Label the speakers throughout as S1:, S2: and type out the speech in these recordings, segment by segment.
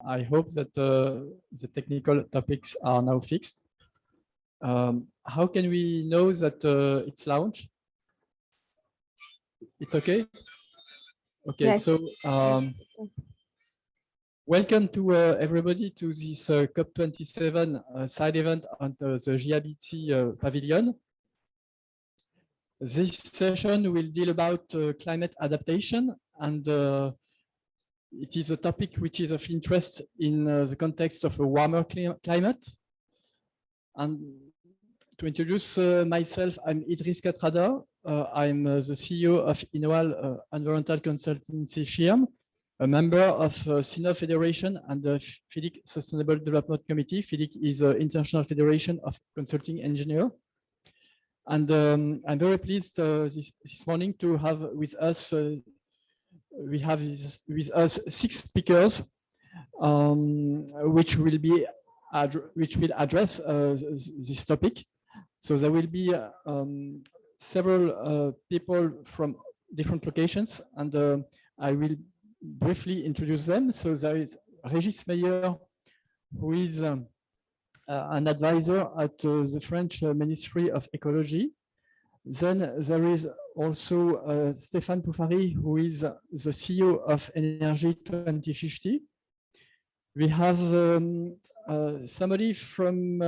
S1: I hope that the technical topics are now fixed. How can we know that it's launched? It's okay? Okay,
S2: Yes.
S1: so welcome to everybody to this COP27 side event on the GIBT pavilion. This session will deal about climate adaptation, and it is a topic which is of interest in the context of a warmer climate. And to introduce myself, I'm Idriss Katrada. I'm the CEO of Innoal Environmental Consultancy firm, a member of CINO Federation and the FIDIC Sustainable Development Committee. FIDIC is an international federation of consulting engineers. And I'm very pleased this morning to have with us, we have with us 6 speakers, which will address this topic. So there will be several people from different locations, and I will briefly introduce them. So there is Régis Meyer, who is an advisor at the French Ministry of Ecology. Then there is also Stéphane Poufari, who is the CEO of Energy 2050. We have somebody from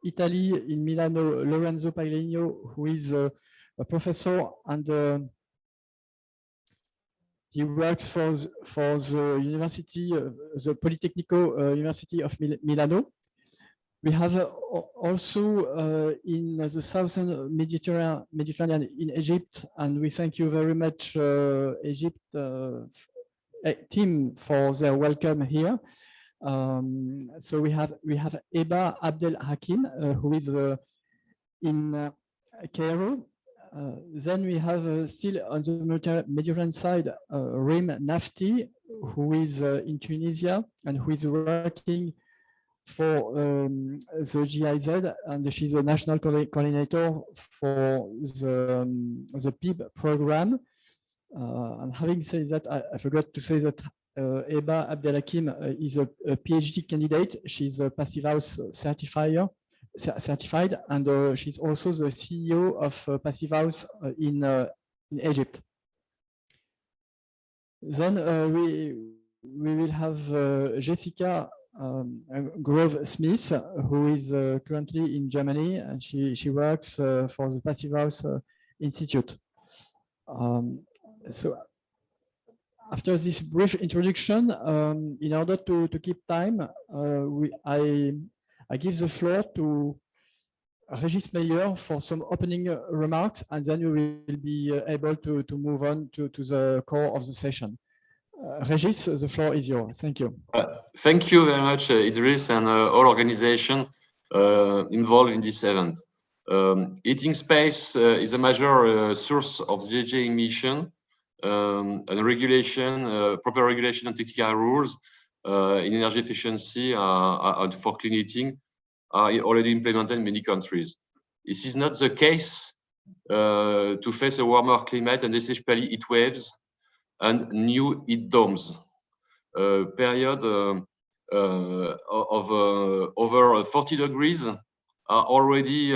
S1: Italy in Milano, Lorenzo Paglino, who is a professor, and he works for the university, the Politecnico University of Milano. We have also in the southern Mediterranean in Egypt, and we thank you very much, Egypt team, for their welcome here. So we have Eba Abdel Hakim, who is in Cairo. Then we have still on the Mediterranean side, Rim Nafti, who is in Tunisia and who is working for the GIZ, and she's a national coordinator for the PIB program. And having said that, I forgot to say that Eba Abdelhakim is a PhD candidate. She's a Passive House certified, and she's also the CEO of Passive House in Egypt. Then we will have Jessica Grove Smith, who is currently in Germany, and she works for the Passive House Institute. So after this brief introduction, in order to keep time, I give the floor to Régis Meyer for some opening remarks, and then we will be able to move on to the core of the session. Régis, the floor is yours. Thank you.
S3: Thank you very much, Idriss, and all organizations involved in this event. Heating space is a major source of GHG emission, and regulation, proper regulation and technical rules in energy efficiency for clean heating are already implemented in many countries. This is not the case to face a warmer climate, and especially heat waves and new heat domes. Period of over 40 degrees are already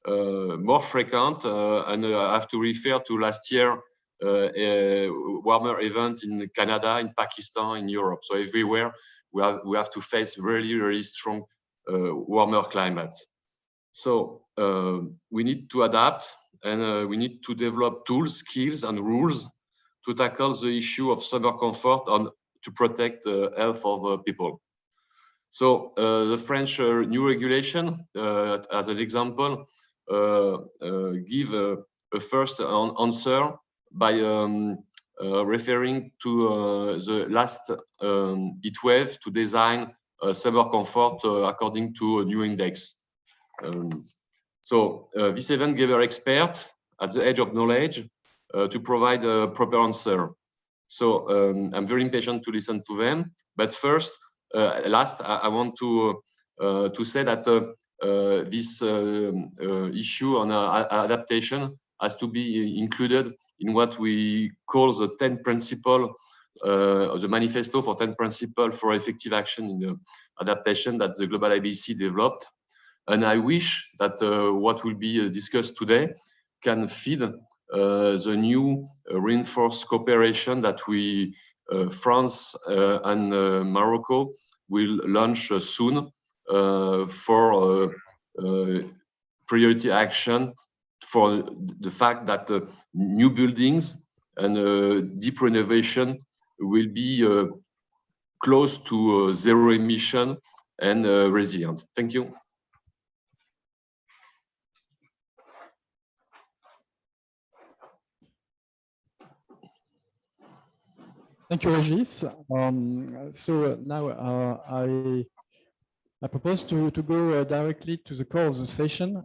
S3: more frequent, and I have to refer to last year a warmer event in Canada, in Pakistan, in Europe. So everywhere we have to face really, really strong warmer climates. So we need to adapt, and we need to develop tools, skills, and rules to tackle the issue of summer comfort and to protect the health of people. So the French new regulation, as an example, give a first answer by referring to the last heat wave to design summer comfort according to a new index. So this event gave our experts at the edge of knowledge to provide a proper answer. So I'm very impatient to listen to them. But first, last, I want to say that this issue on adaptation has to be included in what we call the 10 principles the manifesto for 10 principles for effective action in adaptation that the Global IBC developed. And I wish that what will be discussed today can feed the new reinforced cooperation that France and Morocco will launch soon for priority action for the fact that new buildings and deep renovation will be close to zero emission and resilient. Thank you.
S1: Thank you, Regis. So now I propose to go directly to the core of the session.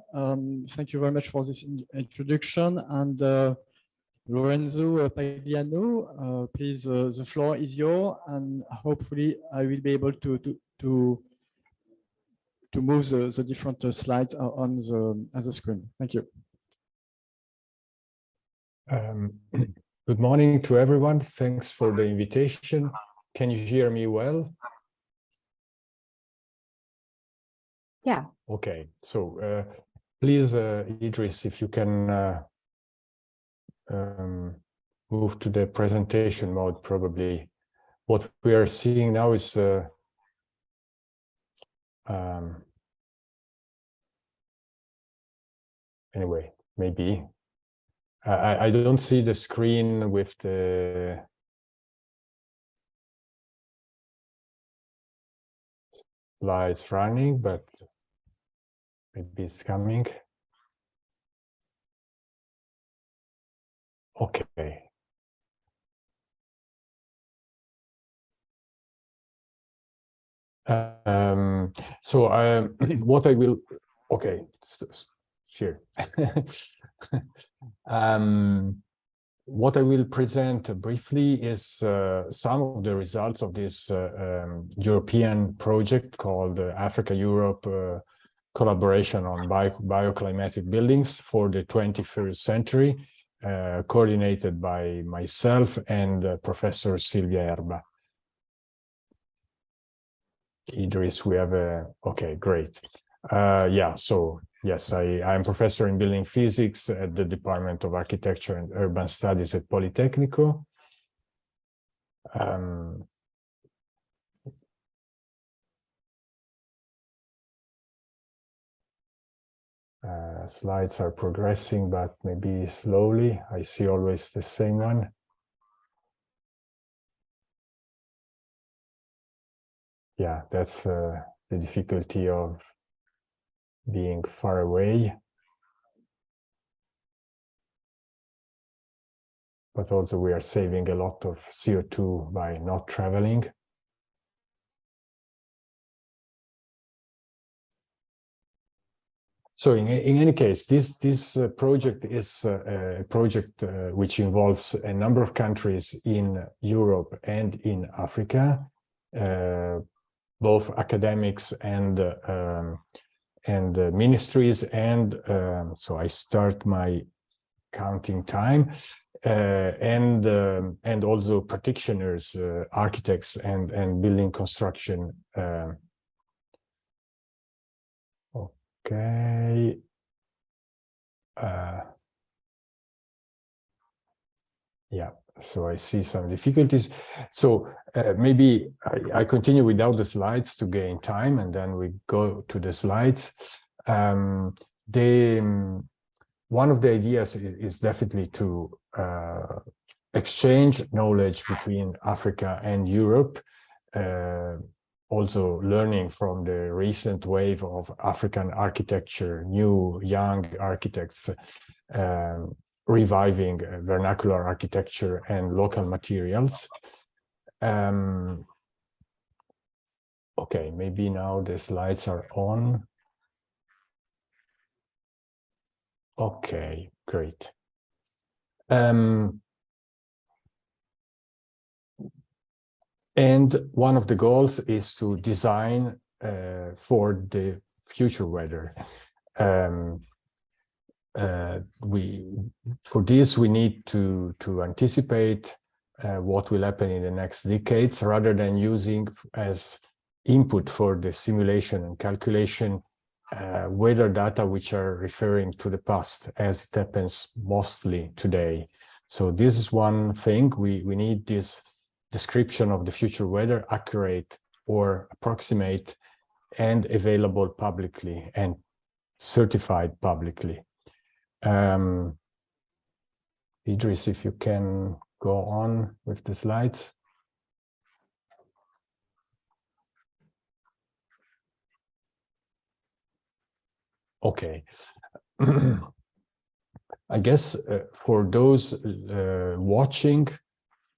S1: Thank you very much for this introduction. And Lorenzo Pagliano, please, the floor is yours. And hopefully I will be able to move the different slides on the screen. Thank you.
S2: Good morning to everyone. Thanks for the invitation. Can you hear me well?
S4: Yeah.
S2: Okay. So please, Idris, if you can move to the presentation mode, probably. What we are seeing now is anyway, maybe. I don't see the screen with the slides running, but maybe it's coming. Okay. So what I will, okay, here. What I will present briefly is some of the results of this European project called Africa-Europe Collaboration on Bioclimatic Buildings for the 21st Century, coordinated by myself and Professor Silvia Erba. Idris, we have a, okay, great. Yeah, so yes, I am professor in building physics at the Department of Architecture and Urban Studies at Politecnico. Slides are progressing, but maybe slowly. I see always the same one. Yeah, that's the difficulty of being far away. But also we are saving a lot of CO2 by not traveling. So in any case, this project is a project which involves a number of countries in Europe and in Africa, both academics and ministries. And so I start my counting time, and also practitioners, architects and building construction. Okay. Yeah, so I see some difficulties. So maybe I continue without the slides to gain time, and then we go to the slides. One of the ideas is definitely to exchange knowledge between Africa and Europe, also learning from the recent wave of African architecture, new young architects reviving vernacular architecture and local materials. Okay, maybe now the slides are on. Okay, great. And one of the goals is to design for the future weather. For this, we need to anticipate what will happen in the next decades, rather than using as input for the simulation and calculation weather data which are referring to the past, as it happens mostly today. So this is one thing. We need this description of the future weather, accurate or approximate, and available publicly and certified publicly. Idris, if you can go on with the slides. Okay. I guess for those watching,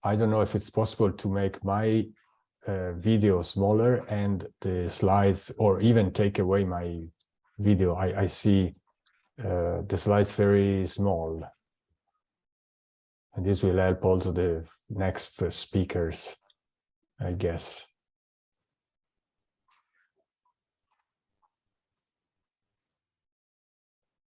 S2: I don't know if it's possible to make my video smaller and the slides, or even take away my video. I see the slides very small. And this will help also the next speakers, I guess.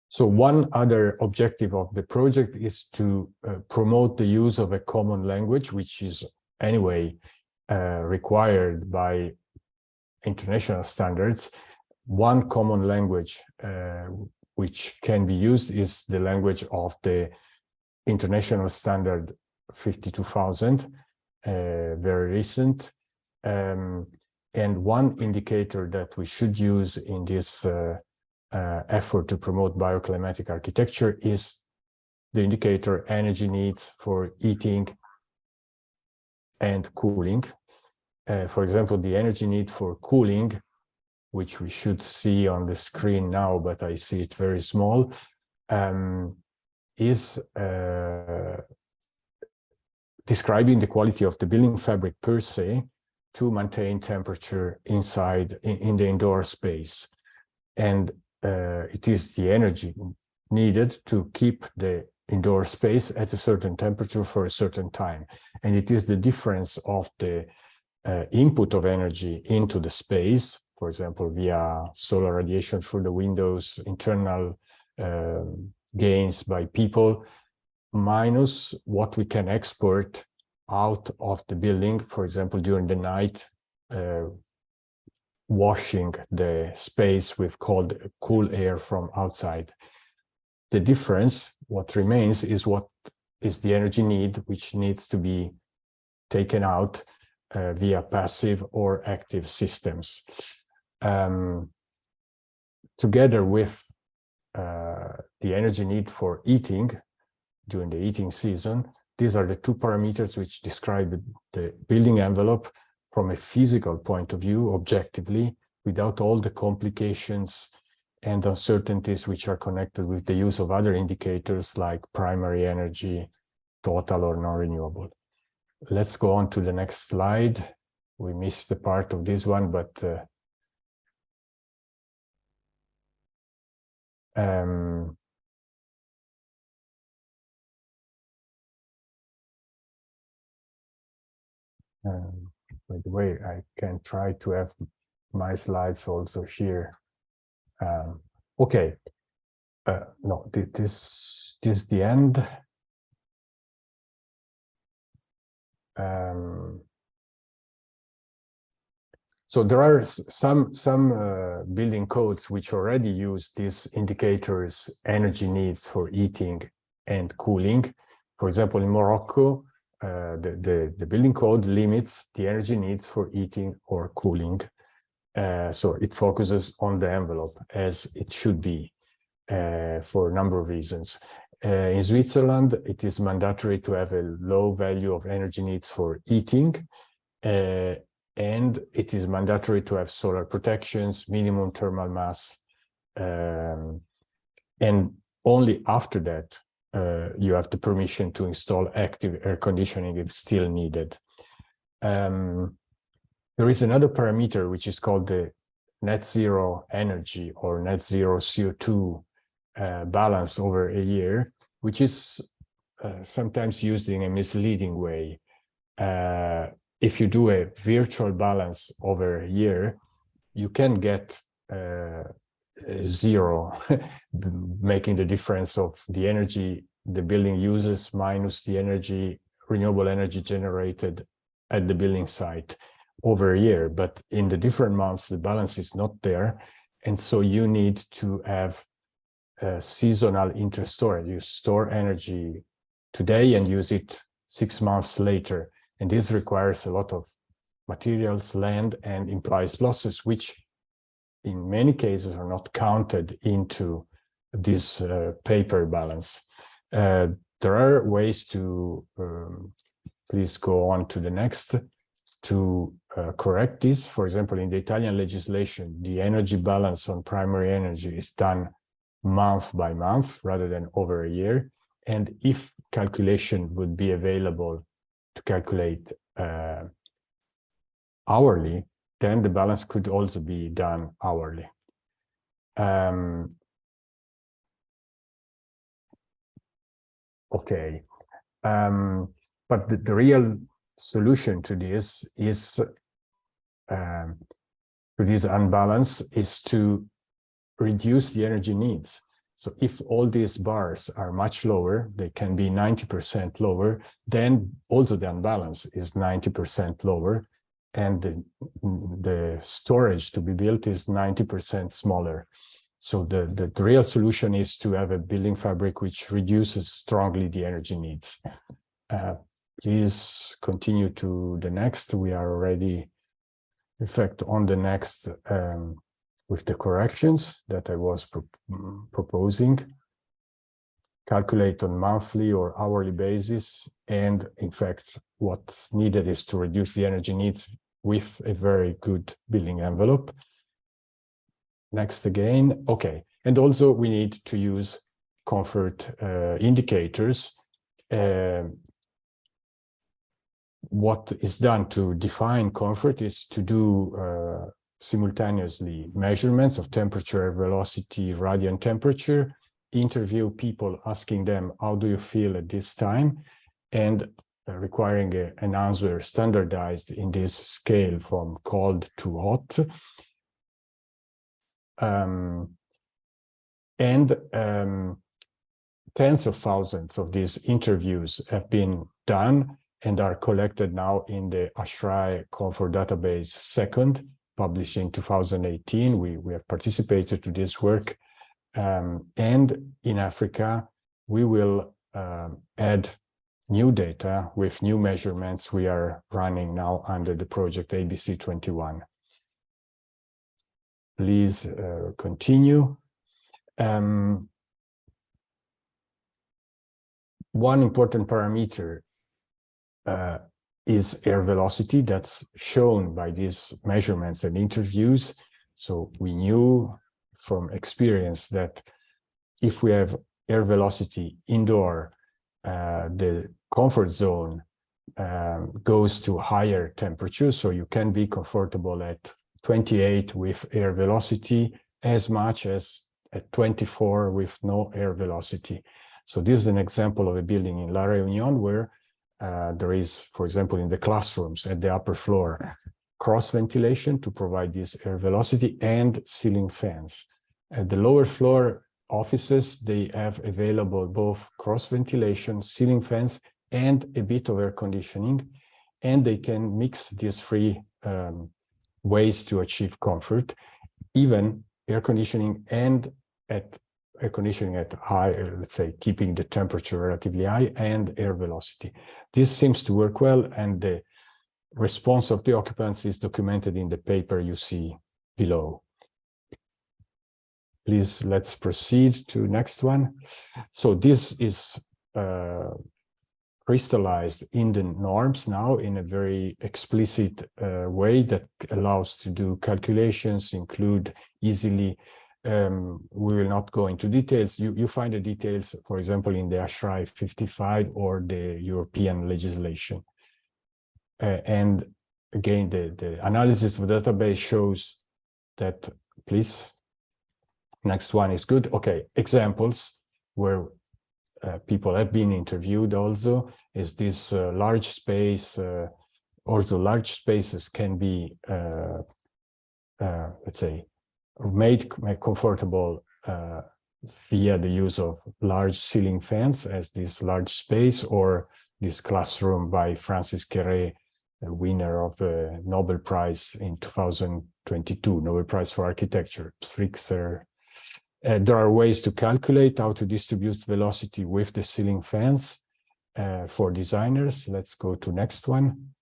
S2: So one other objective of the project is to promote the use of a common language, which is anyway required by international standards. One common language which can be used is the language of the international standard 52000, very recent. And one indicator that we should use in this effort to promote bioclimatic architecture is the indicator energy needs for heating and cooling. For example, the energy need for cooling, which we should see on the screen now, but I see it very small, is describing the quality of the building fabric per se to maintain temperature inside in the indoor space. And it is the energy needed to keep the indoor space at a certain temperature for a certain time. And it is the difference of the input of energy into the space, for example, via solar radiation through the windows, internal gains by people, minus what we can export out of the building, for example, during the night, washing the space with cool air from outside. The difference, what remains, is what is the energy need, which needs to be taken out via passive or active systems. Together with the energy need for heating during the heating season, these are the two parameters which describe the building envelope from a physical point of view, objectively, without all the complications and uncertainties which are connected with the use of other indicators like primary energy, total or non-renewable. Let's go on to the next slide. We missed the part of this one, but by the way, I can try to have my slides also here. Okay. No, this is the end. So there are some building codes which already use these indicators, energy needs for heating and cooling. For example, in Morocco, the building code limits the energy needs for heating or cooling. So it focuses on the envelope, as it should be, for a number of reasons. In Switzerland, it is mandatory to have a low value of energy needs for heating, and it is mandatory to have solar protections, minimum thermal mass, and only after that you have the permission to install active air conditioning if still needed. There is another parameter which is called the net zero energy or net zero CO2 balance over a year, which is sometimes used in a misleading way. If you do a virtual balance over a year, you can get zero, making the difference of the energy the building uses minus the energy renewable energy generated at the building site over a year, but in the different months, the balance is not there. And so you need to have seasonal interstorage. You store energy today and use it 6 months later. And this requires a lot of materials, land, and implies losses, which in many cases are not counted into this paper balance. There are ways to, please go on to the next, to correct this. For example, in the Italian legislation, the energy balance on primary energy is done month by month rather than over a year. And if calculation would be available to calculate hourly, then the balance could also be done hourly. Okay, but the real solution to this is to this unbalance is to reduce the energy needs. So if all these bars are much lower, they can be 90% lower, then also the unbalance is 90% lower, and the storage to be built is 90% smaller. So the real solution is to have a building fabric which reduces strongly the energy needs. Please continue to the next. We are already, in fact, on the next with the corrections that I was proposing. Calculate on monthly or hourly basis. And in fact, what's needed is to reduce the energy needs with a very good building envelope. Next again. Okay. And also we need to use comfort indicators. What is done to define comfort is to do simultaneously measurements of temperature, velocity, radiant temperature, interview people asking them, how do you feel at this time? And requiring an answer standardized in this scale from cold to hot. Tens of thousands of these interviews have been done and are collected now in the ASHRAE Comfort Database second, published in 2018. We have participated to this work. And in Africa, we will add new data with new measurements we are running now under the project ABC21. Please continue. One important parameter is air velocity that's shown by these measurements and interviews. So we knew from experience that if we have air velocity indoor, the comfort zone goes to higher temperatures. So you can be comfortable at 28 with air velocity as much as at 24 with no air velocity. So this is an example of a building in La Réunion where there is, for example, in the classrooms at the upper floor, cross ventilation to provide this air velocity and ceiling fans. At the lower floor offices, they have available both cross ventilation, ceiling fans, and a bit of air conditioning, and they can mix these three ways to achieve comfort, even air conditioning and air conditioning at high, let's say, keeping the temperature relatively high, and air velocity. This seems to work well, and the response of the occupants is documented in the paper you see below. Please, let's proceed to next one. So this is crystallized in the norms now in a very explicit way that allows to do calculations, include easily. We will not go into details. You find the details, for example, in the ASHRAE 55 or the European legislation. And again, the analysis of the database shows that, please, next one is good. Okay, examples where people have been interviewed also is this large space, also large spaces can be, let's say, made comfortable via the use of large ceiling fans as this large space, or this classroom by Francis Quéré, a winner of the Nobel Prize in 2022, Nobel Prize for Architecture. There are ways to calculate how to distribute velocity with the ceiling fans for designers. Let's go to next one.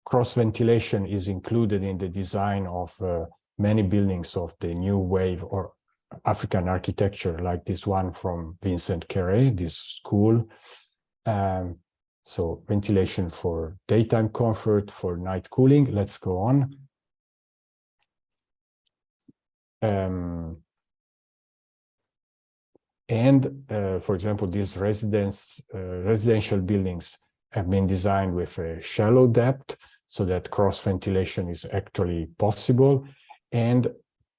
S2: Cross ventilation is included in the design of many buildings of the new wave or African architecture, like this one from Vincent Quéré, this school. So ventilation for daytime comfort, for night cooling. Let's go on. For example, these residential buildings have been designed with a shallow depth so that cross ventilation is actually possible. And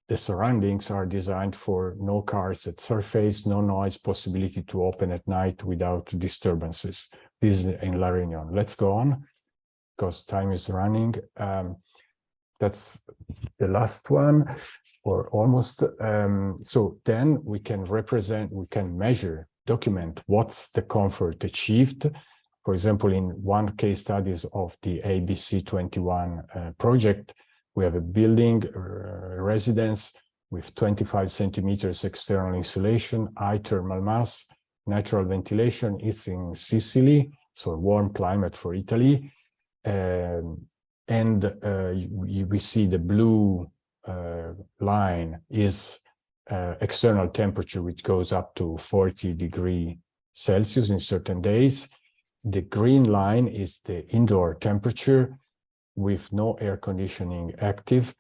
S2: the surroundings are designed for no cars at surface, no noise, possibility to open at night without disturbances. This is in La Réunion. Let's go on because time is running. That's the last one, or almost. So then we can measure, document what's the comfort achieved. For example, in one case studies of the ABC21 project, we have a building residence with 25 centimeters external insulation, high thermal mass, natural ventilation. It's in Sicily, so a warm climate for Italy. We see the blue line is external temperature, which goes up to 40 degrees Celsius in certain days. The green line is the indoor temperature with no air conditioning active,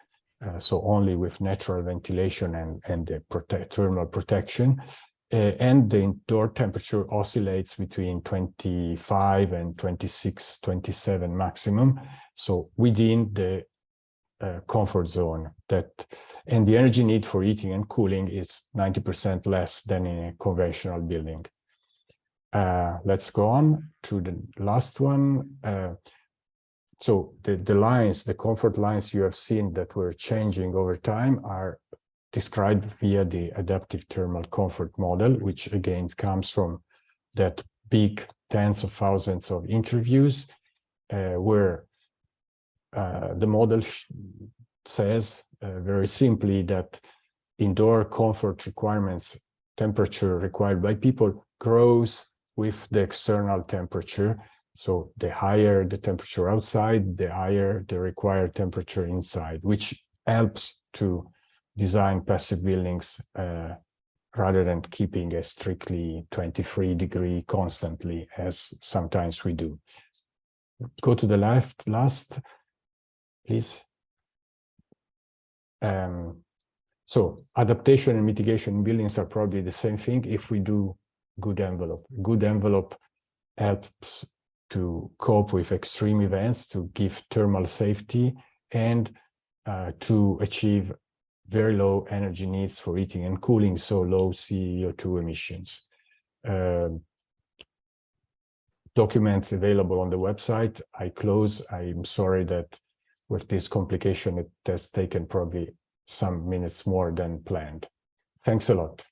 S2: so only with natural ventilation and the thermal protection. And the indoor temperature oscillates between 25 and 26, 27 maximum. So within the comfort zone and the energy need for heating and cooling is 90% less than in a conventional building. Let's go on to the last one. So the lines, the comfort lines you have seen that were changing over time are described via the adaptive thermal comfort model, which again comes from that big tens of thousands of interviews where the model says very simply that indoor comfort requirements, temperature required by people, grows with the external temperature. So the higher the temperature outside, the higher the required temperature inside, which helps to design passive buildings rather than keeping a strictly 23 degree constantly, as sometimes we do. Go to the last, please. So adaptation and mitigation in buildings are probably the same thing if we do good envelope. Good envelope helps to cope with extreme events, to give thermal safety, and to achieve very low energy needs for heating and cooling, so low CO2 emissions. Documents available on the website. I close. I'm sorry that with this complication, it has taken probably some minutes more than planned. Thanks a lot.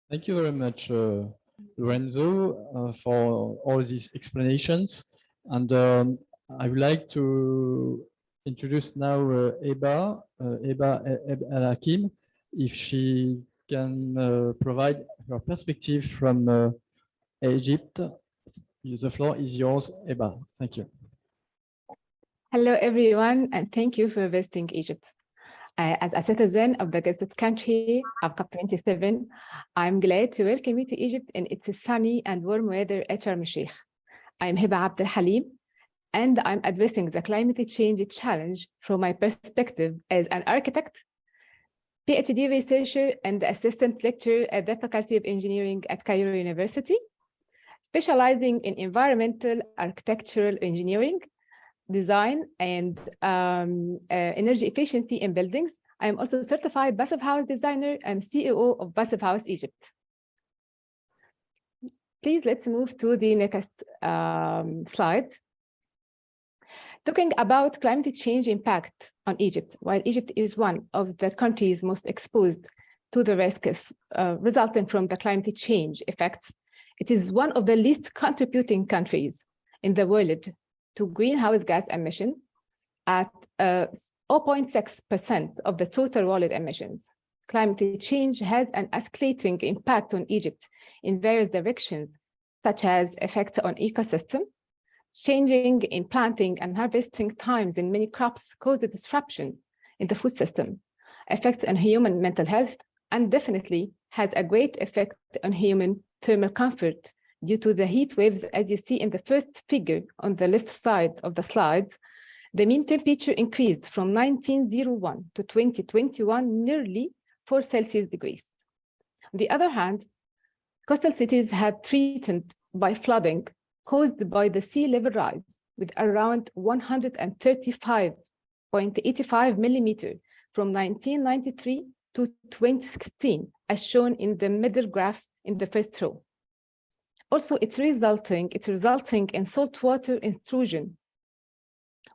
S1: Thank you very much, Lorenzo, for all these explanations. And I would like to introduce now Eba El-Hakim, if she can provide her perspective from Egypt. The floor is yours, Eba. Thank you.
S4: Hello, everyone, and thank you for visiting Egypt. As a citizen of the guest country of COP27, I'm glad to welcome you to Egypt in its sunny and warm weather at Sharm el-Sheikh. I'm Hiba Abd al-Halim, and I'm addressing the climate change challenge from my perspective as an architect, PhD researcher, and assistant lecturer at the Faculty of Engineering at Cairo University, specializing in environmental architectural engineering, design, and energy efficiency in buildings. I am also a certified passive house designer and CEO of Passive House Egypt. Please, let's move to the next slide. Talking about climate change impact on Egypt, while Egypt is one of the countries most exposed to the risks resulting from the climate change effects, It is one of the least contributing countries in the world to greenhouse gas emission at 0.6% of the total world emissions. Climate change has an escalating impact on Egypt in various directions, such as effects on ecosystem, changing in planting and harvesting times in many crops cause a disruption in the food system, effects on human mental health, and definitely has a great effect on human thermal comfort due to the heat waves. As you see in the first figure on the left side of the slide, the mean temperature increased from 1901 to 2021 nearly 4 Celsius degrees. On the other hand, coastal cities had threatened by flooding caused by the sea level rise with around 135.85 millimeters from 1993 to 2016, as shown in the middle graph in the first row. Also, it's resulting in saltwater intrusion,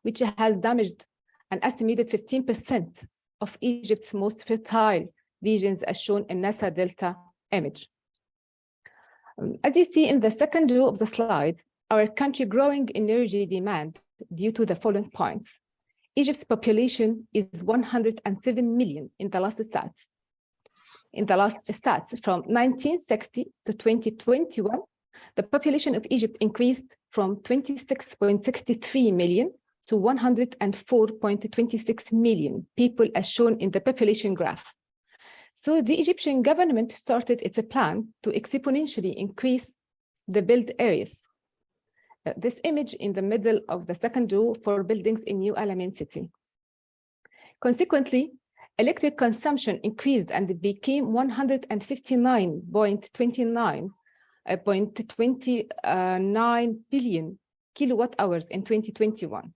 S4: which has damaged an estimated 15% of Egypt's most fertile regions, as shown in NASA Delta image. As you see in the second row of the slide, our country growing energy demand due to the following points. Egypt's population is 107 million in the last stats. In the last stats from 1960 to 2021, the population of Egypt increased from 26.63 million to 104.26 million people, as shown in the population graph. So the Egyptian government started its plan to exponentially increase the built areas. This image in the middle of the second row for buildings in New Alamein city. Consequently, electric consumption increased and it became 159.29 billion kilowatt hours in 2021,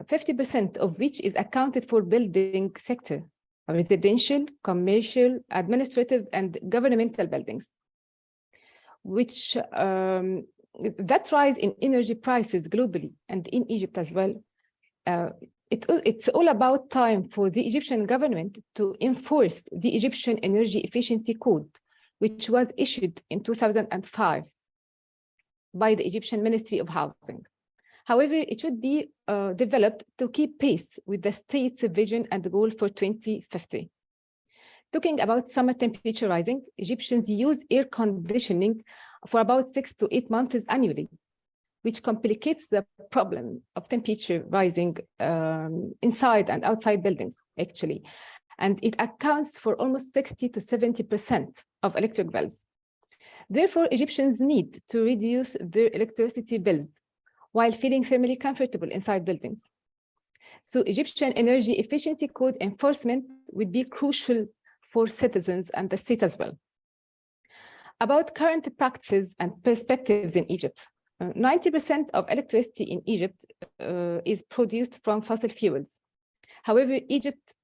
S4: 50% of which is accounted for building sector, residential, commercial, administrative, and governmental buildings, which that rise in energy prices globally and in Egypt as well. It's all about time for the Egyptian government to enforce the Egyptian Energy Efficiency Code, which was issued in 2005 by the Egyptian Ministry of Housing. However, it should be developed to keep pace with the state's vision and goal for 2050. Talking about summer temperature rising, Egyptians use air conditioning for about 6 to 8 months annually, which complicates the problem of temperature rising inside and outside buildings, actually. And it accounts for almost 60 to 70% of electric bills. Therefore, Egyptians need to reduce their electricity bills while feeling thermally comfortable inside buildings. So Egyptian Energy Efficiency Code enforcement would be crucial for citizens and the state as well. About current practices and perspectives in Egypt, 90% of electricity in Egypt is produced from fossil fuels. However, Egypt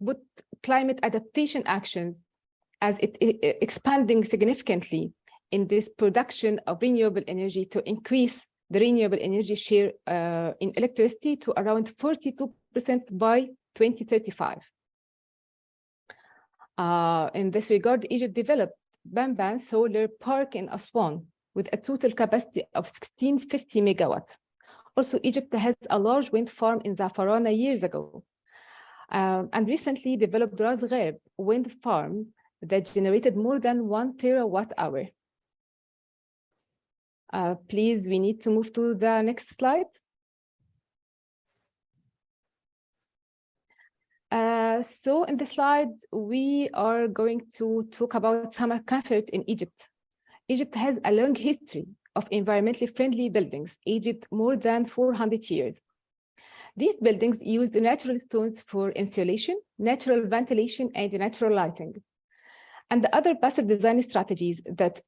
S4: put climate adaptation actions as it expanding significantly in this production of renewable energy to increase the renewable energy share in electricity to around 42% by 2035. In this regard, Egypt developed Bamban Solar Park in Aswan with a total capacity of 1650 megawatts. Also, Egypt has a large wind farm in Zafarana years ago, and recently developed Ras Gharib wind farm that generated more than 1 terawatt hour. Please, we need to move to the next slide. So in this slide, we are going to talk about summer comfort in Egypt. Egypt has a long history of environmentally friendly buildings, aged more than 400 years. These buildings used natural stones for insulation, natural ventilation, and natural lighting, and the other passive design strategies that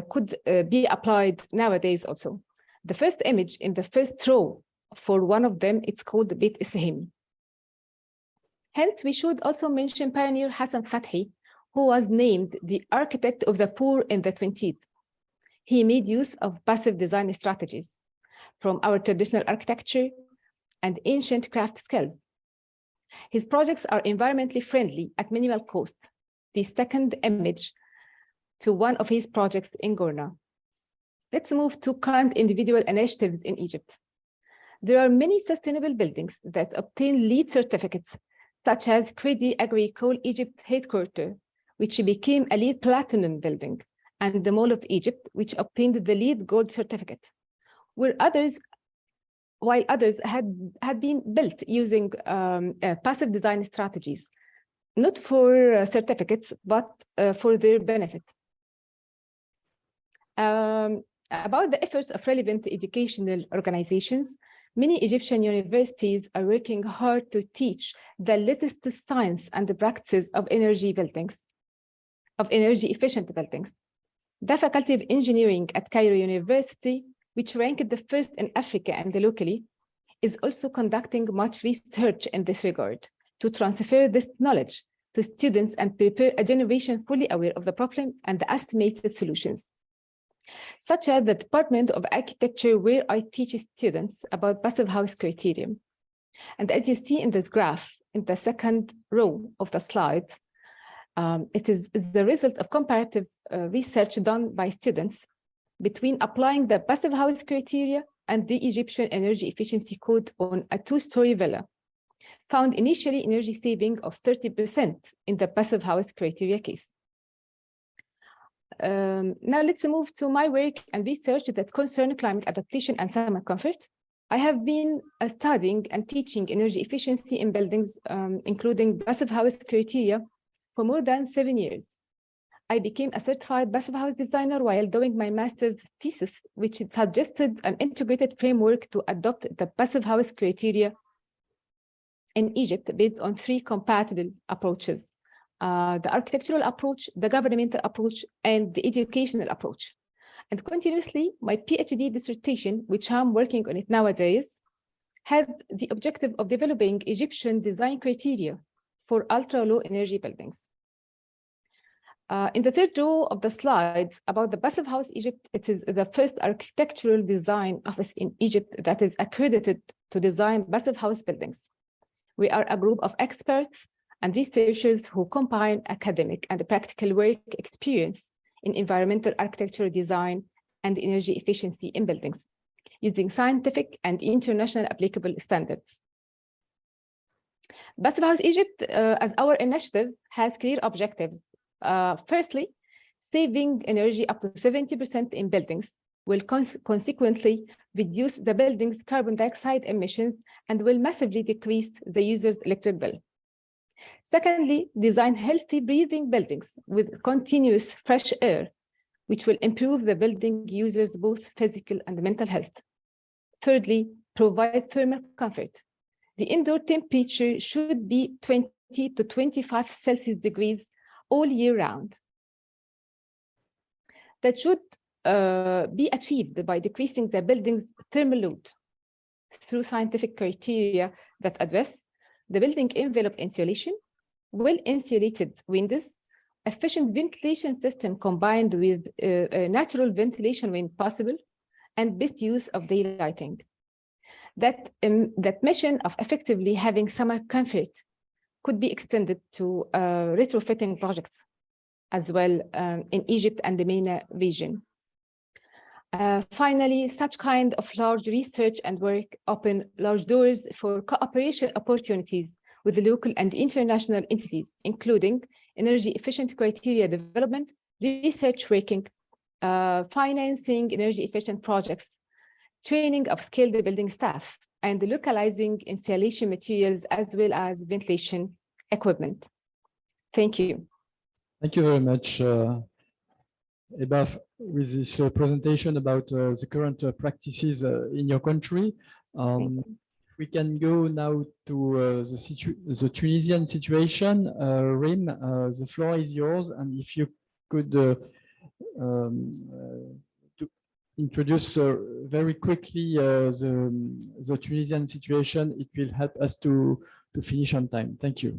S4: could be applied nowadays also. The first image in the first row for one of them, it's called Beit Isahimi. Hence, we should also mention pioneer Hassan Fathi, who was named the architect of the poor in the 20th. He made use of passive design strategies from our traditional architecture and ancient craft skills. His projects are environmentally friendly at minimal cost. The second image to one of his projects in Gorna. Let's move to current individual initiatives in Egypt. There are many sustainable buildings that obtain LEED certificates, such as Crédit Agricole Egypt headquarters, which became a LEED Platinum building, and the Mall of Egypt, which obtained the LEED Gold certificate, while others had been built using passive design strategies, not for certificates, but for their benefit. About the efforts of relevant educational organizations, many Egyptian universities are working hard to teach the latest science and the practices of energy efficient buildings. The Faculty of Engineering at Cairo University, which ranked the first in Africa and locally, is also conducting much research in this regard to transfer this knowledge to students and prepare a generation fully aware of the problem and the estimated solutions, such as the Department of Architecture, where I teach students about passive house criteria. And as you see in this graph, in the second row of the slide, it's the result of comparative research done by students between applying the passive house criteria and the Egyptian Energy Efficiency Code on a two-story villa, found initially energy saving of 30% in the passive house criteria case. Now let's move to my work and research that concern climate adaptation and summer comfort. I have been studying and teaching energy efficiency in buildings, including passive house criteria, for more than 7 years. I became a certified passive house designer while doing my master's thesis, which suggested an integrated framework to adopt the passive house criteria in Egypt based on 3 compatible approaches: the architectural approach, the governmental approach, and the educational approach. And continuously, my PhD dissertation, which I'm working on it nowadays, had the objective of developing Egyptian design criteria for ultra-low energy buildings. In the third row of the slides about the Passive House Egypt, it is the first architectural design office in Egypt that is accredited to design passive house buildings. We are a group of experts and researchers who combine academic and practical work experience in environmental architectural design and energy efficiency in buildings, using scientific and international applicable standards. Passive House Egypt, as our initiative, has clear objectives. Firstly, saving energy up to 70% in buildings will consequently reduce the building's carbon dioxide emissions and will massively decrease the user's electric bill. Secondly, design healthy breathing buildings with continuous fresh air, which will improve the building users' both physical and mental health. Thirdly, provide thermal comfort. The indoor temperature should be 20 to 25 Celsius degrees all year round. That should be achieved by decreasing the building's thermal load through scientific criteria that address the building envelope insulation, well-insulated windows, efficient ventilation system combined with natural ventilation when possible, and best use of daylighting. That mission of effectively having summer comfort could be extended to retrofitting projects as well in Egypt and the MENA region. Finally, such kind of large research and work open large doors for cooperation opportunities with the local and international entities, including energy efficient criteria development, research working, financing energy efficient projects, training of skilled building staff, and localizing installation materials as well as ventilation equipment. Thank you.
S1: Thank you very much, Eba, with this presentation about the current practices in your country. We can go now to the Tunisian situation. Rim, the floor is yours, and if you could introduce very quickly the Tunisian situation, it will help us to finish on time. Thank you.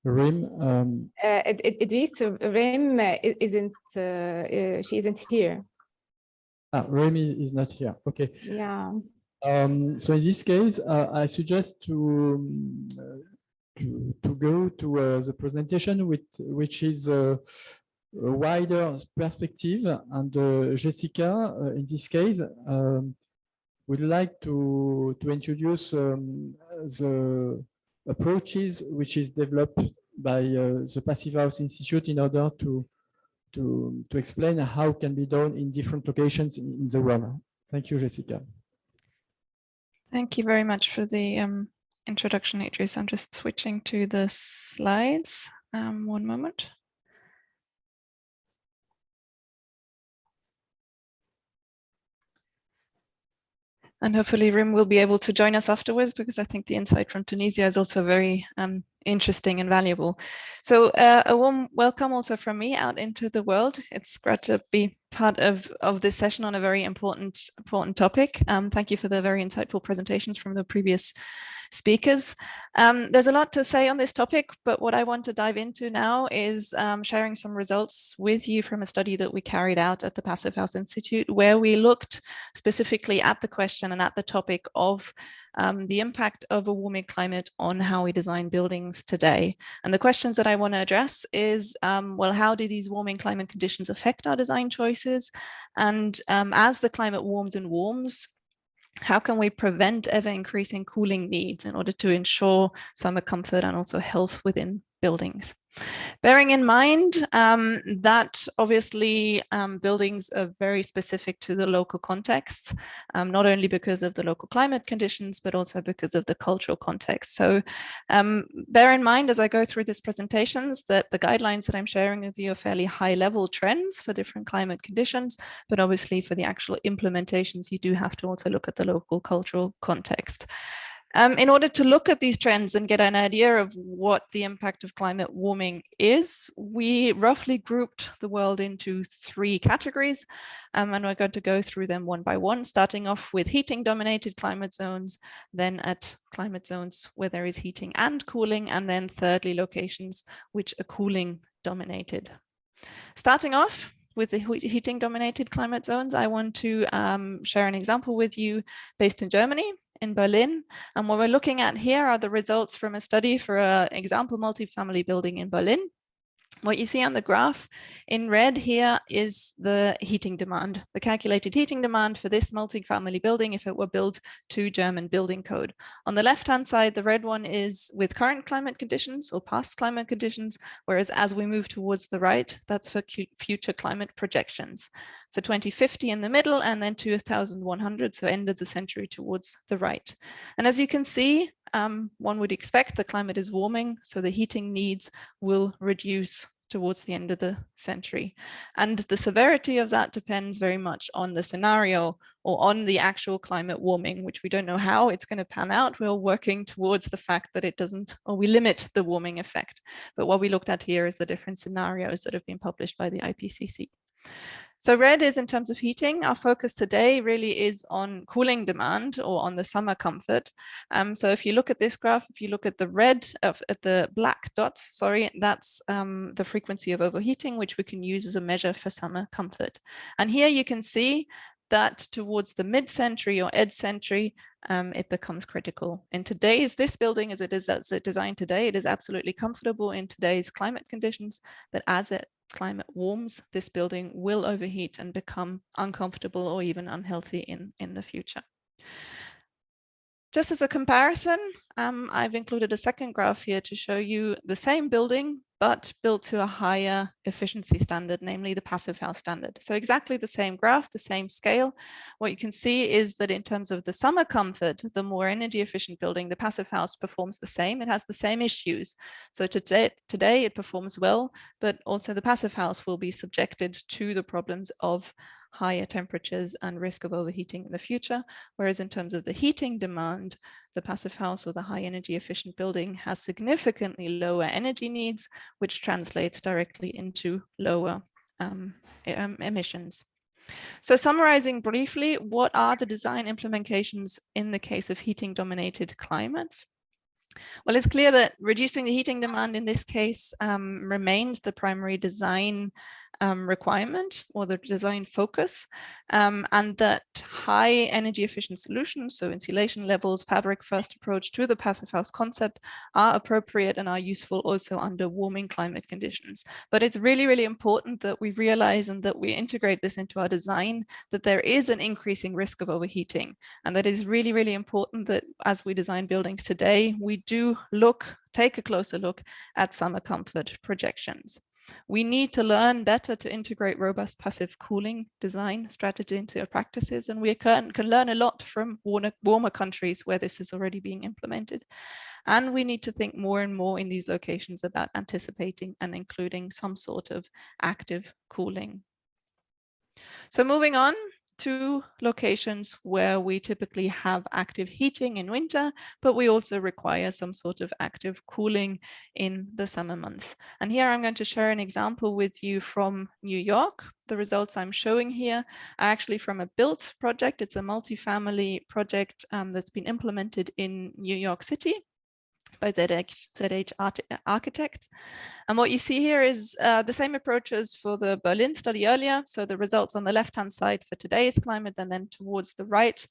S1: Rim,
S4: Rim isn't. She isn't here.
S1: Rim is not here. Okay.
S4: Yeah.
S1: So in this case, I suggest to go to the presentation which is a wider perspective, and Jessica, in this case, would like to introduce the approaches which is developed by the Passive House Institute in order to explain how it can be done in different locations in the world. Thank you, Jessica.
S5: Thank you very much for the introduction, Idris. I'm just switching to the slides. One moment. And hopefully Rim will be able to join us afterwards, because I think the insight from Tunisia is also very interesting and valuable. So a warm welcome also from me out into the world. It's great to be part of this session on a very important topic. Thank you for the very insightful presentations from the previous speakers. There's a lot to say on this topic, but what I want to dive into now is sharing some results with you from a study that we carried out at the Passive House Institute, where we looked specifically at the question and at the topic of the impact of a warming climate on how we design buildings today. And the questions that I want to address is, well, how do these warming climate conditions affect our design choices? And as the climate warms and warms, how can we prevent ever increasing cooling needs in order to ensure summer comfort and also health within buildings? Bearing in mind that obviously buildings are very specific to the local context, not only because of the local climate conditions, but also because of the cultural context. So bear in mind as I go through these presentations that the guidelines that I'm sharing with you are fairly high level trends for different climate conditions, but obviously for the actual implementations, you do have to also look at the local cultural context. In order to look at these trends and get an idea of what the impact of climate warming is, we roughly grouped the world into 3 categories, and we're going to go through them one by one, starting off with heating-dominated climate zones, then at climate zones where there is heating and cooling, and then thirdly, locations which are cooling-dominated. Starting off with the heating-dominated climate zones, I want to share an example with you based in Germany, in Berlin. And what we're looking at here are the results from a study for an example multifamily building in Berlin. What you see on the graph in red here is the heating demand, the calculated heating demand for this multi-family building if it were built to German building code. On the left-hand side, the red one is with current climate conditions or past climate conditions, whereas as we move towards the right, that's for future climate projections. For 2050 in the middle, and then 2100, so end of the century towards the right. And as you can see, one would expect the climate is warming, so the heating needs will reduce towards the end of the century. And the severity of that depends very much on the scenario or on the actual climate warming, which we don't know how it's going to pan out. We're working towards the fact that it doesn't, or we limit the warming effect. But what we looked at here is the different scenarios that have been published by the IPCC. So red is in terms of heating. Our focus today really is on cooling demand or on the summer comfort. So if you look at this graph, if you look at the red, at the black dot, sorry, that's the frequency of overheating, which we can use as a measure for summer comfort. And here you can see that towards the mid-century or ed-century, it becomes critical. In today's, this building as it is designed today, it is absolutely comfortable in today's climate conditions, but as climate warms, this building will overheat and become uncomfortable or even unhealthy in the future. Just as a comparison, I've included a second graph here to show you the same building, but built to a higher efficiency standard, namely the Passive House standard. So exactly the same graph, the same scale. What you can see is that in terms of the summer comfort, the more energy efficient building, the Passive House performs the same. It has the same issues. So today it performs well, but also the Passive House will be subjected to the problems of higher temperatures and risk of overheating in the future. Whereas in terms of the heating demand, the Passive House or the high energy efficient building has significantly lower energy needs, which translates directly into lower emissions. So summarizing briefly, what are the design implementations in the case of heating dominated climates? Well, it's clear that reducing the heating demand in this case remains the primary design requirement or the design focus, and that high energy efficient solutions, so insulation levels, fabric first approach to the passive house concept, are appropriate and are useful also under warming climate conditions. But it's really, really important that we realize and that we integrate this into our design, that there is an increasing risk of overheating. And that is really, really important that as we design buildings today, we do take a closer look at summer comfort projections. We need to learn better to integrate robust passive cooling design strategy into our practices, and we can learn a lot from warmer countries where this is already being implemented. And we need to think more and more in these locations about anticipating and including some sort of active cooling. So moving on to locations where we typically have active heating in winter, but we also require some sort of active cooling in the summer months. And here I'm going to share an example with you from New York. The results I'm showing here are actually from a built project. It's a multifamily project that's been implemented in New York City by ZH Architects. And what you see here is the same approach as for the Berlin study earlier. So the results on the left-hand side for today's climate, and then towards the right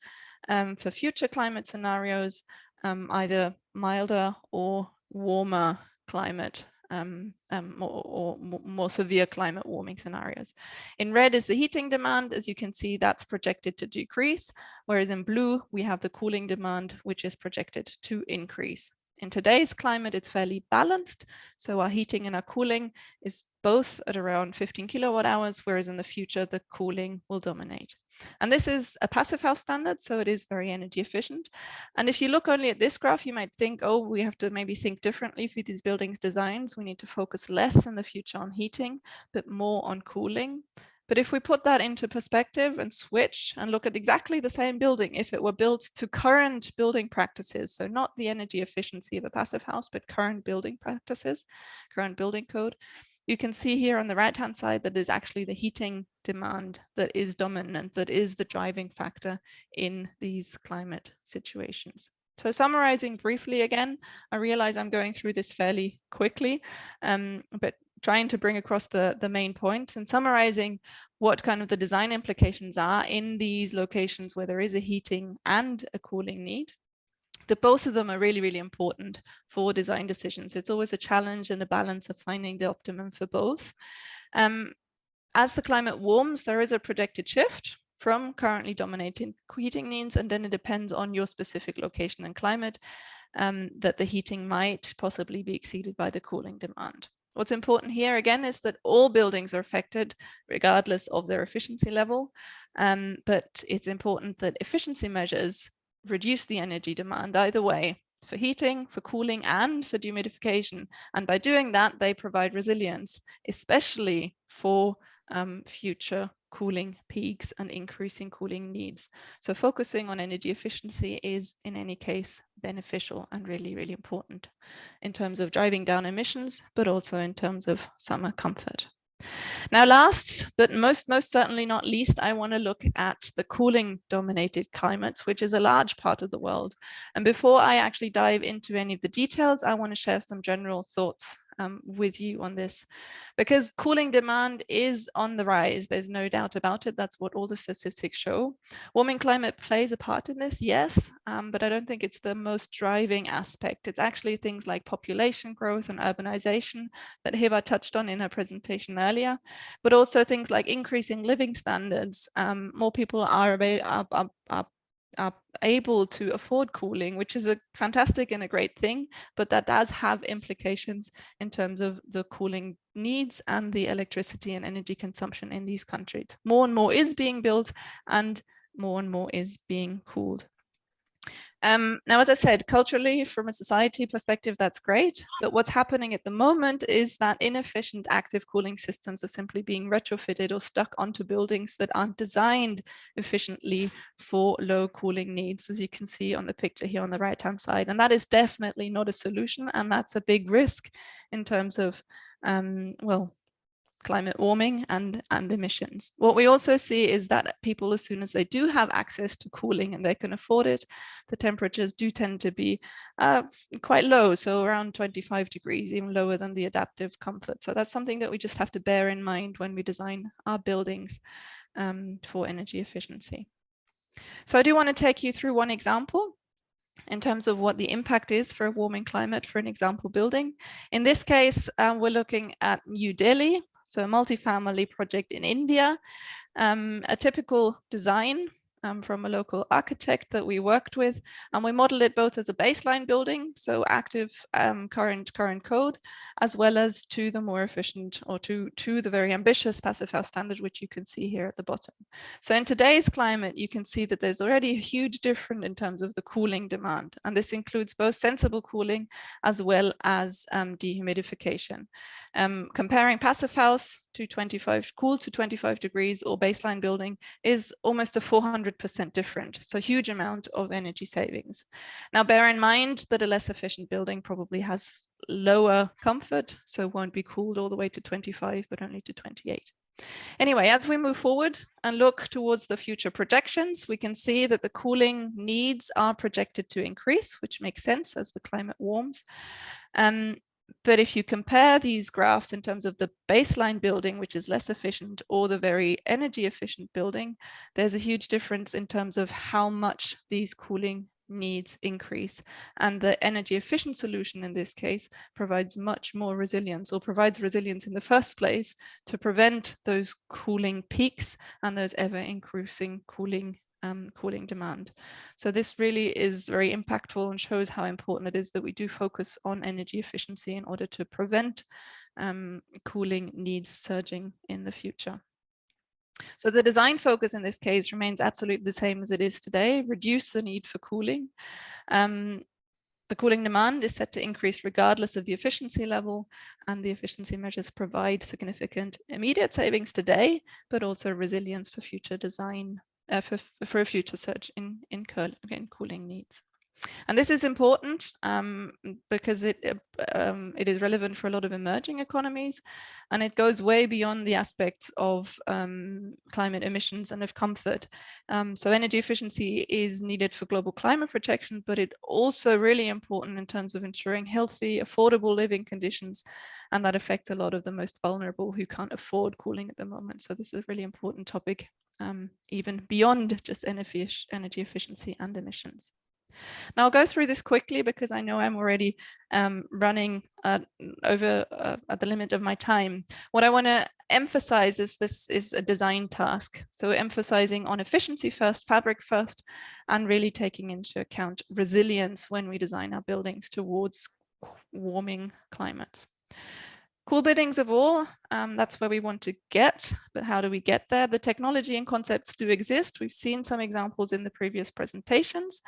S5: for future climate scenarios, either milder or warmer climate or more severe climate warming scenarios. In red is the heating demand. As you can see, that's projected to decrease, whereas in blue, we have the cooling demand, which is projected to increase. In today's climate, it's fairly balanced. So our heating and our cooling is both at around 15 kilowatt hours, whereas in the future, the cooling will dominate. And this is a passive house standard, so it is very energy efficient. And if you look only at this graph, you might think, oh, we have to maybe think differently for these buildings designs. We need to focus less in the future on heating, but more on cooling. But if we put that into perspective and switch and look at exactly the same building, if it were built to current building practices, so not the energy efficiency of a passive house, but current building practices, current building code, you can see here on the right-hand side that it's actually the heating demand that is dominant, that is the driving factor in these climate situations. So summarizing briefly again, I realize I'm going through this fairly quickly, but trying to bring across the main points and summarizing what kind of the design implications are in these locations where there is a heating and a cooling need. That both of them are really, really important for design decisions. It's always a challenge and a balance of finding the optimum for both. As the climate warms, there is a projected shift from currently dominating heating needs, and then it depends on your specific location and climate that the heating might possibly be exceeded by the cooling demand. What's important here again is that all buildings are affected regardless of their efficiency level, but it's important that efficiency measures reduce the energy demand either way, for heating, for cooling, and for dehumidification. And by doing that, they provide resilience, especially for future cooling peaks and increasing cooling needs. So focusing on energy efficiency is in any case beneficial and really, really important in terms of driving down emissions, but also in terms of summer comfort. Now, last, but most certainly not least, I want to look at the cooling dominated climates, which is a large part of the world. And before I actually dive into any of the details, I want to share some general thoughts with you on this, because cooling demand is on the rise. There's no doubt about it. That's what all the statistics show. Warming climate plays a part in this, yes, but I don't think it's the most driving aspect. It's actually things like population growth and urbanization that Heba touched on in her presentation earlier, but also things like increasing living standards. More people are able to afford cooling, which is a fantastic and a great thing, but that does have implications in terms of the cooling needs and the electricity and energy consumption in these countries. More and more is being built and more is being cooled. Now, as I said, culturally, from a society perspective, that's great. But what's happening at the moment is that inefficient active cooling systems are simply being retrofitted or stuck onto buildings that aren't designed efficiently for low cooling needs, as you can see on the picture here on the right-hand side. And that is definitely not a solution. And that's a big risk in terms of, well, climate warming and emissions. What we also see is that people, as soon as they do have access to cooling and they can afford it, the temperatures do tend to be quite low, so around 25 degrees, even lower than the adaptive comfort. So that's something that we just have to bear in mind when we design our buildings for energy efficiency. So I do want to take you through one example in terms of what the impact is for a warming climate for an example building. In this case, we're looking at New Delhi, so a multifamily project in India, a typical design from a local architect that we worked with, and we modeled it both as a baseline building, so active current code, as well as to the more efficient, or to the very ambitious passive house standard, which you can see here at the bottom. So in today's climate, you can see that there's already a huge difference in terms of the cooling demand, and this includes both sensible cooling as well as dehumidification. Comparing passive house to 25, cool to 25 degrees, or baseline building is almost a 400% different. So huge amount of energy savings. Now, bear in mind that a less efficient building probably has lower comfort, so won't be cooled all the way to 25, but only to 28. Anyway, as we move forward and look towards the future projections, we can see that the cooling needs are projected to increase, which makes sense as the climate warms. But if you compare these graphs in terms of the baseline building, which is less efficient, or the very energy efficient building, there's a huge difference in terms of how much these cooling needs increase. And the energy efficient solution in this case provides much more resilience, or provides resilience in the first place to prevent those cooling peaks and those ever increasing cooling demand. So this really is very impactful and shows how important it is that we do focus on energy efficiency in order to prevent cooling needs surging in the future. So the design focus in this case remains absolutely the same as it is today: reduce the need for cooling. The cooling demand is set to increase regardless of the efficiency level, and the efficiency measures provide significant immediate savings today, but also resilience for future design, for a future surge in cooling needs. And this is important because it is relevant for a lot of emerging economies, and it goes way beyond the aspects of climate emissions and of comfort. So energy efficiency is needed for global climate protection, but it's also really important in terms of ensuring healthy, affordable living conditions, and that affects a lot of the most vulnerable who can't afford cooling at the moment. So this is a really important topic, even beyond just energy efficiency and emissions. Now I'll go through this quickly because I know I'm already running over at the limit of my time. What I want to emphasize is this is a design task. So emphasizing on efficiency first, fabric first, and really taking into account resilience when we design our buildings towards warming climates. Cool buildings of all, that's where we want to get, but how do we get there? The technology and concepts do exist. We've seen some examples in the previous presentations.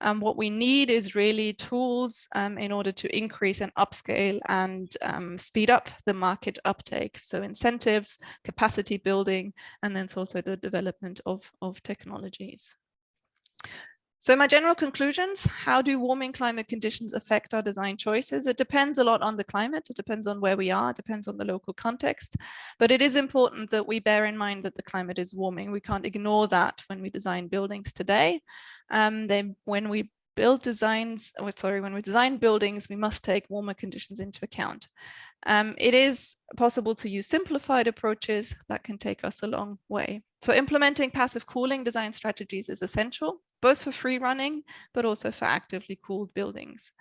S5: What we need is really tools in order to increase and upscale and speed up the market uptake. So incentives, capacity building, and then it's also the development of technologies. So my general conclusions: how do warming climate conditions affect our design choices? It depends a lot on the climate, it depends on where we are, it depends on the local context, but it is important that we bear in mind that the climate is warming. We can't ignore that when we design buildings today. When we design buildings, we must take warmer conditions into account. It is possible to use simplified approaches that can take us a long way. So implementing passive cooling design strategies is essential, both for free running, but also for actively cooled buildings.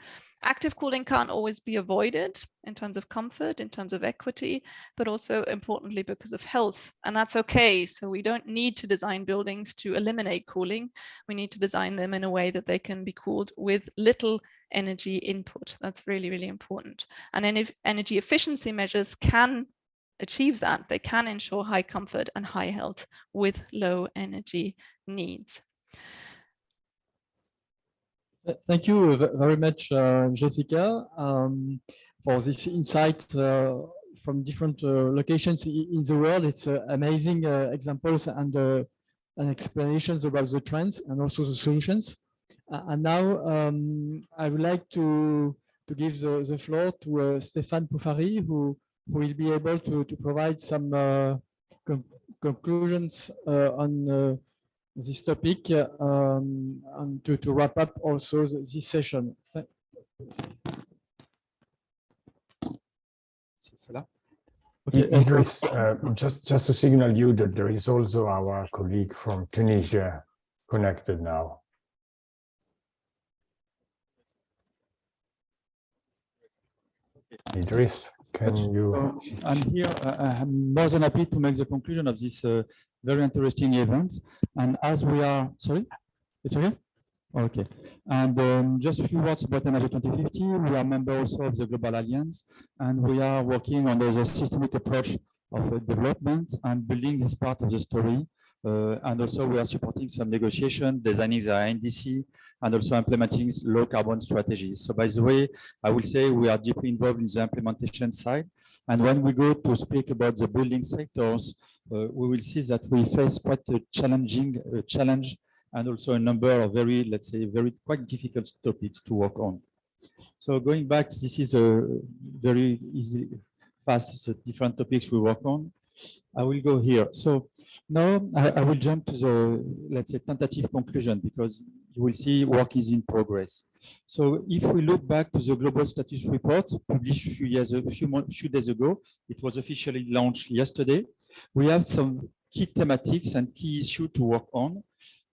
S5: Active cooling can't always be avoided in terms of comfort, in terms of equity, but also importantly because of health. And that's okay. So we don't need to design buildings to eliminate cooling. We need to design them in a way that they can be cooled with little energy input. That's really, really important. And energy efficiency measures can achieve that. They can ensure high comfort and high health with low energy needs.
S1: Thank you very much, Jessica, for this insight from different locations in the world. It's amazing examples and explanations about the trends and also the solutions. And now I would like to give the floor to Stéphane Poufari, who who will be able to provide some conclusions on this topic and to wrap up also this session.
S2: Okay, Idris, just to signal you that there is also our colleague from Tunisia connected now. Idris, can you?
S6: So I'm here. I'm more than happy to make the conclusion of this very interesting event. And as we are, sorry, it's okay? Okay. And just a few words about Energy 2050. We are members also of the Global Alliance, and we are working on the systemic approach of development and building this part of the story. And also we are supporting some negotiation, designing the NDC, and also implementing low carbon strategies. So by the way, I will say we are deeply involved in the implementation side. And when we go to speak about the building sectors, we will see that we face quite a challenging challenge and also a number of very, let's say, quite difficult topics to work on. So going back, this is a very easy, fast, different topics we work on. I will go here. So now I will jump to the, let's say, tentative conclusion, because you will see work is in progress. So if we look back to the global status report published a few days ago, it was officially launched yesterday. We have some key thematics and key issues to work on.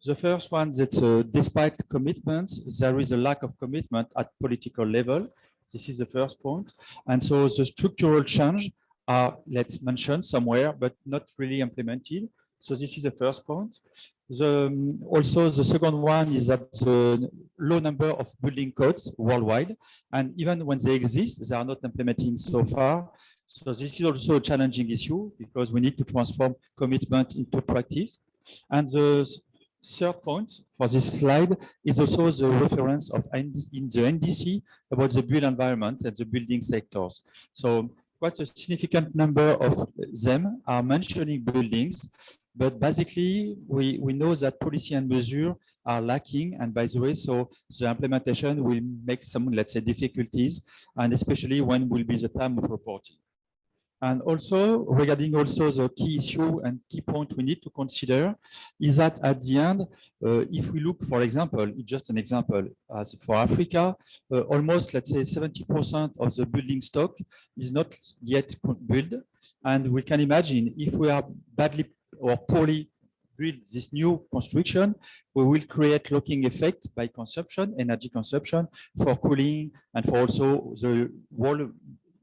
S6: The first one is that despite commitments, there is a lack of commitment at political level. This is the first point. And so the structural change are, let's mention somewhere, but not really implemented. So this is the first point. Also, the second one is that the low number of building codes worldwide, and even when they exist, they are not implementing so far. So this is also a challenging issue because we need to transform commitment into practice. And the third point for this slide is also the reference of in the NDC about the built environment and the building sectors. So quite a significant number of them are mentioning buildings, but basically we know that policy and measure are lacking. And by the way, so the implementation will make some, let's say, difficulties, and especially when will be the time of reporting. And also regarding also the key issue and key point we need to consider is that at the end, if we look, for example, just an example, as for Africa, almost, let's say, 70% of the building stock is not yet built. And we can imagine if we are badly or poorly build this new construction, we will create locking effect by consumption, energy consumption, for cooling, and for also the whole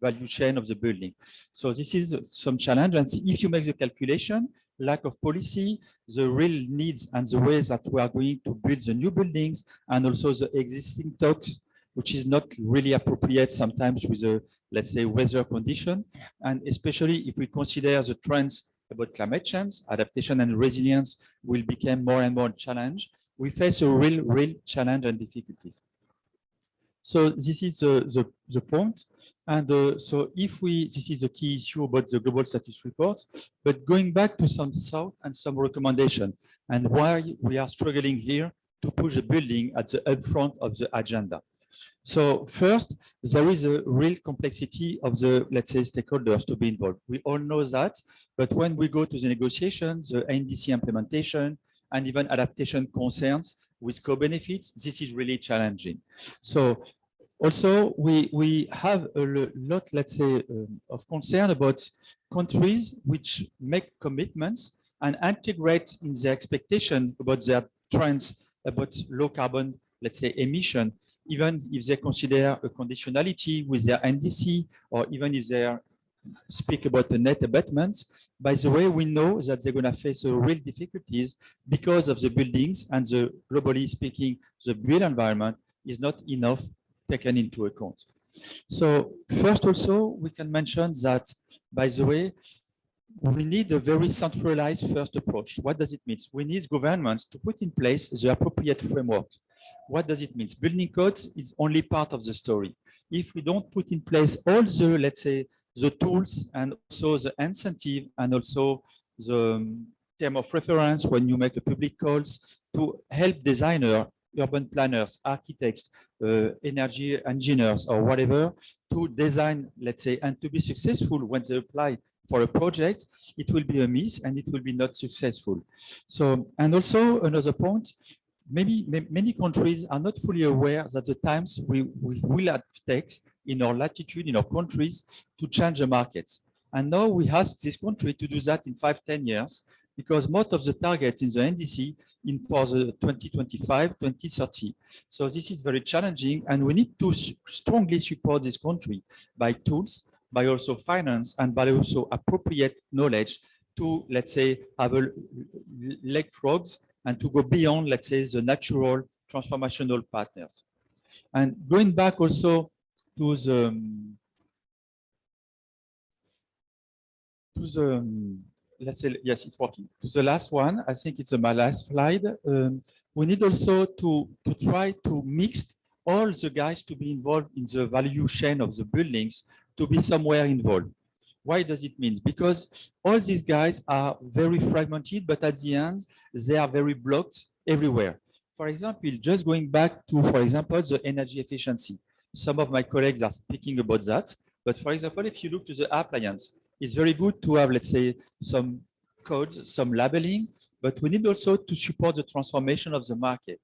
S6: value chain of the building. So this is some challenge. And if you make the calculation, lack of policy, the real needs and the ways that we are going to build the new buildings, and also the existing stocks, which is not really appropriate sometimes with the, let's say, weather condition. And especially if we consider the trends about climate change, adaptation and resilience will become more and more challenge. We face a real challenge and difficulties. So this is the point. And so if this is the key issue about the global status reports, but going back to some thought and some recommendation, and why we are struggling here to push the building at the upfront of the agenda. So first, there is a real complexity of the, let's say, stakeholders to be involved. We all know that, but when we go to the negotiations, the NDC implementation, and even adaptation concerns with co-benefits, this is really challenging. So also, we have a lot, let's say, of concern about countries which make commitments and integrate in their expectation about their trends about low carbon, let's say, emission, even if they consider a conditionality with their NDC, or even if they speak about the net abatements. By the way, we know that they're going to face real difficulties because of the buildings, and the, globally speaking, the built environment is not enough taken into account. So first also, we can mention that, by the way, we need a very centralized first approach. What does it mean? We need governments to put in place the appropriate framework. What does it mean? Building codes is only part of the story. If we don't put in place all the, let's say, the tools and also the incentive and also the term of reference when you make a public calls to help designer urban planners, architects, energy engineers, or whatever, to design, let's say, and to be successful when they apply for a project, it will be a miss and it will be not successful. So, and also another point, maybe many countries are not fully aware that the times we will have take in our latitude, in our countries, to change the markets. And now we ask this country to do that in 5-10 years, because most of the targets in the NDC in for the 2025, 2030. So this is very challenging, and we need to strongly support this country by tools, by also finance, and by also appropriate knowledge to, let's say, have a leapfrogs and to go beyond, let's say, the natural transformational partners. And going back also to the let's say, yes, it's working. To the last one, I think it's my last slide. We need also to try to mix all the guys to be involved in the value chain of the buildings, to be somewhere involved. Why does it mean? Because all these guys are very fragmented, but at the end, they are very blocked everywhere. For example, just going back to, for example, the energy efficiency. Some of my colleagues are speaking about that. But for example, if you look to the appliance, it's very good to have, let's say, some code, some labeling, but we need also to support the transformation of the market.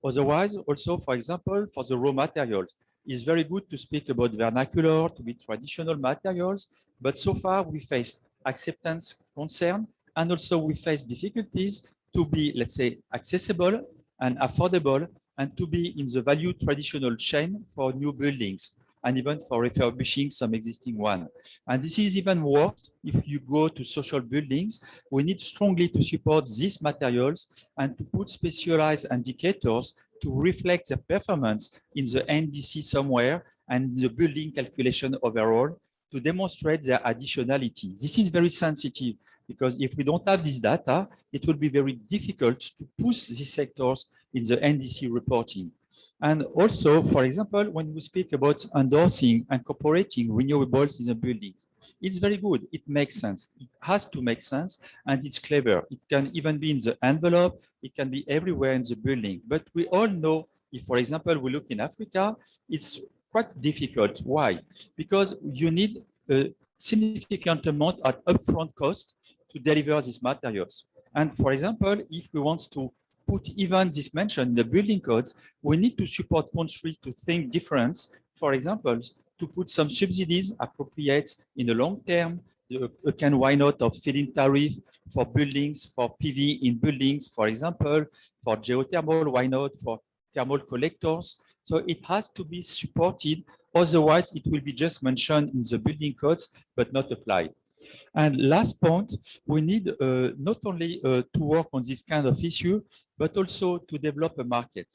S6: Otherwise, also, for example, for the raw materials, it's very good to speak about vernacular, to be traditional materials, but so far we faced acceptance concern, and also we face difficulties to be, let's say, accessible and affordable, and to be in the value traditional chain for new buildings, and even for refurbishing some existing one. And this is even worse if you go to social buildings. We need strongly to support these materials and to put specialized indicators to reflect their performance in the NDC somewhere and the building calculation overall to demonstrate their additionality. This is very sensitive because if we don't have this data, it will be very difficult to push these sectors in the NDC reporting. And also, for example, when we speak about endorsing and incorporating renewables in the buildings, it's very good. It makes sense. It has to make sense, and it's clever. It can even be in the envelope. It can be everywhere in the building. But we all know, if, for example, we look in Africa, it's quite difficult. Why? Because you need a significant amount of upfront cost to deliver these materials. And for example, if we want to put even this mention in the building codes, we need to support countries to think different. For example, to put some subsidies appropriate in the long term, why not of feed-in tariff for buildings, for PV in buildings, for example, for geothermal, why not for thermal collectors. So it has to be supported. Otherwise, it will be just mentioned in the building codes, but not applied. And last point, we need not only to work on this kind of issue, but also to develop a market.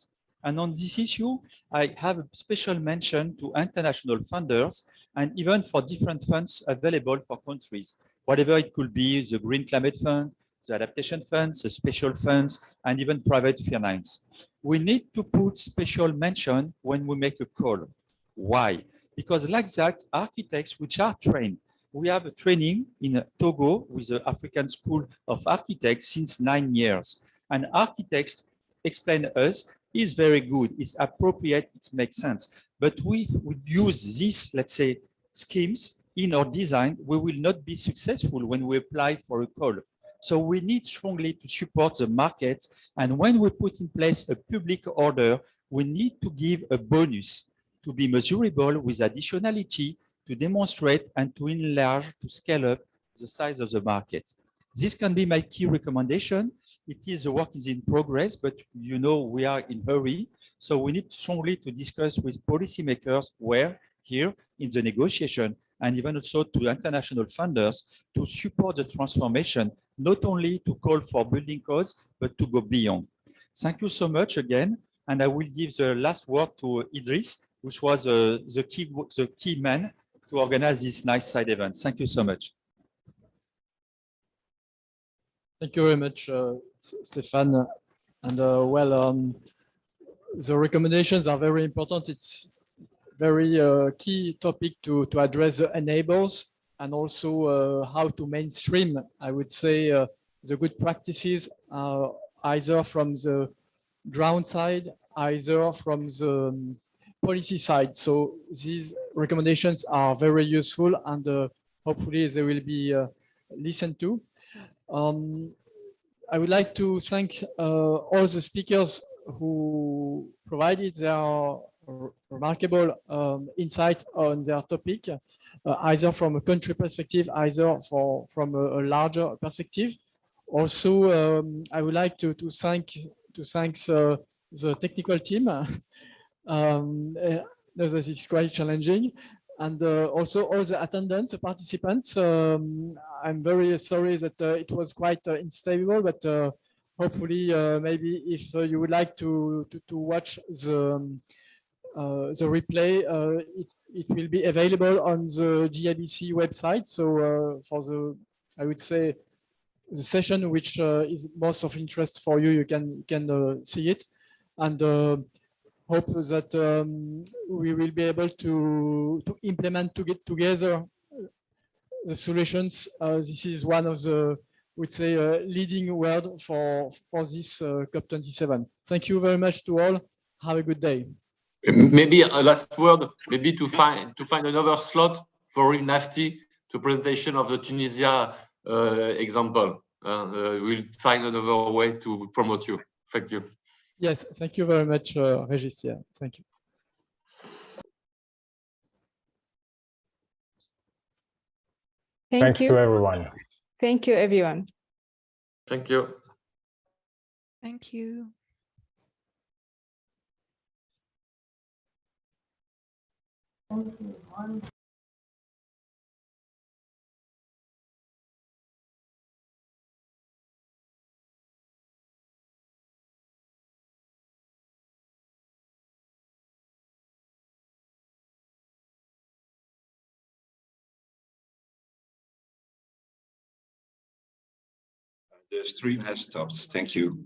S6: And on this issue, I have a special mention to international funders and even for different funds available for countries, whatever it could be, the Green Climate Fund, the Adaptation Funds, the special funds, and even private finance. We need to put special mention when we make a call. Why? Because like that, architects which are trained, we have a training in Togo with the African School of Architects since 9 years. And architects explain to us is very good, it's appropriate, it makes sense. But we would use these, let's say, schemes in our design, we will not be successful when we apply for a call. So we need strongly to support the market. And when we put in place a public order, we need to give a bonus to be measurable with additionality, to demonstrate and to enlarge, to scale up the size of the market. This can be my key recommendation. It is the work is in progress, but you know we are in a hurry. So we need strongly to discuss with policymakers where here in the negotiation and even also to international funders to support the transformation, not only to call for building codes, but to go beyond. Thank you so much again. And I will give the last word to Idris, which was the key man to organize this nice side event. Thank you so much.
S1: Thank you very much, Stéphane. And the recommendations are very important. It's very key topic to address the enablers and also how to mainstream, I would say, the good practices either from the ground side, either from the policy side. So these recommendations are very useful, and hopefully they will be listened to. I would like to thank all the speakers who provided their remarkable insight on their topic, either from a country perspective, either from a larger perspective. Also, I would like to thank the technical team. This is quite challenging, and also all the attendants, the participants. I'm very sorry that it was quite unstable, but hopefully, maybe if you would like to watch the replay, it will be available on the GIBC website. So for the, I would say, the session which is most of interest for you, you can see it, and hope that we will be able to implement to get together the solutions. This is one of the, would say, leading word for this COP27. Thank you very much to all. Have a good day.
S3: Maybe a last word, maybe to find another slot for NAFTI to presentation of the Tunisia example. We'll find another way to promote you. Thank you.
S1: Yes, thank you very much, Regis. Yeah, thank you.
S2: Thanks to everyone.
S4: Thank you, everyone.
S3: Thank you.
S5: Thank you.
S7: The stream has stopped. Thank you.